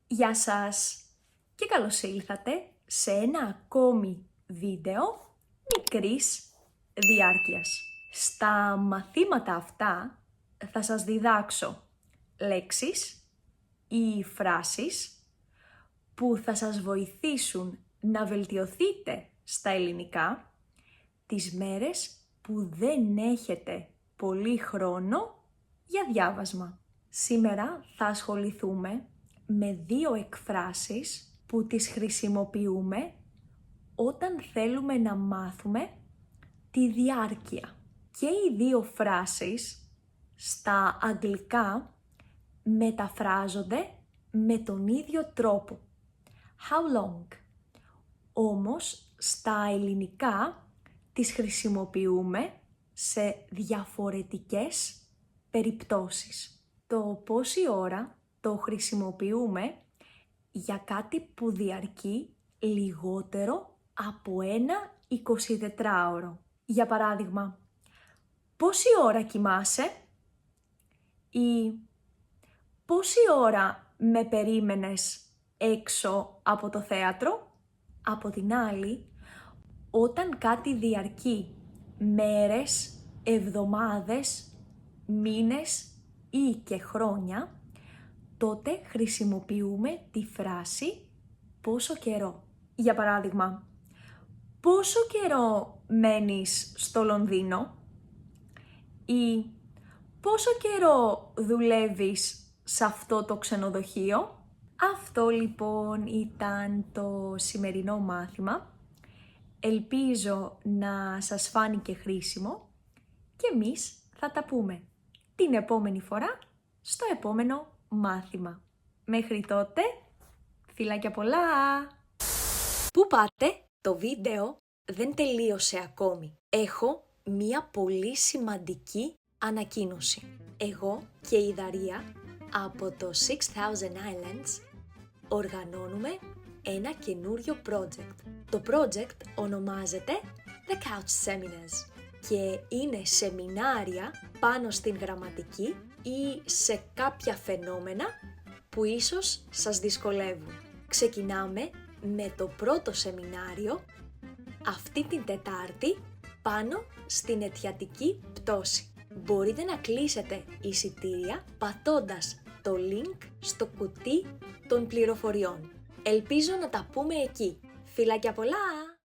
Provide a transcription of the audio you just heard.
Γεια σας και καλώς ήλθατε σε ένα ακόμη βίντεο μικρής διάρκειας. Στα μαθήματα αυτά θα σας διδάξω λέξεις ή φράσεις που θα σας βοηθήσουν να βελτιωθείτε στα ελληνικά τις μέρες που δεν έχετε πολύ χρόνο για διάβασμα. Σήμερα θα ασχοληθούμε με δύο εκφράσεις που τις χρησιμοποιούμε όταν θέλουμε να μάθουμε τη διάρκεια. Και οι δύο φράσεις στα αγγλικά μεταφράζονται με τον ίδιο τρόπο. How long. Όμως στα ελληνικά τις χρησιμοποιούμε σε διαφορετικές περιπτώσεις. Το πόση ώρα το χρησιμοποιούμε για κάτι που διαρκεί λιγότερο από ένα 24ωρο. Για παράδειγμα, πόση ώρα κοιμάσαι ή πόση ώρα με περίμενες έξω από το θέατρο. Από την άλλη, όταν κάτι διαρκεί μέρες, εβδομάδες, μήνες ή και χρόνια, τότε χρησιμοποιούμε τη φράση πόσο καιρό. Για παράδειγμα, πόσο καιρό μένεις στο Λονδίνο ή πόσο καιρό δουλεύεις σε αυτό το ξενοδοχείο. Αυτό λοιπόν ήταν το σημερινό μάθημα. Ελπίζω να σας φάνηκε χρήσιμο και εμείς θα τα πούμε την επόμενη φορά στο επόμενο μάθημα. Μέχρι τότε, φιλάκια πολλά! Πού πάτε? Το βίντεο δεν τελείωσε ακόμη. Έχω μία πολύ σημαντική ανακοίνωση. Εγώ και η Δαρία από το 6000 Islands οργανώνουμε ένα καινούριο project. Το project ονομάζεται The Couch Seminars και είναι σεμινάρια πάνω στην γραμματική ή σε κάποια φαινόμενα που ίσως σας δυσκολεύουν. Ξεκινάμε με το πρώτο σεμινάριο αυτή την Τετάρτη πάνω στην αιτιατική πτώση. Μπορείτε να κλείσετε εισιτήρια πατώντας το link στο κουτί των πληροφοριών. Ελπίζω να τα πούμε εκεί. Φιλάκια πολλά!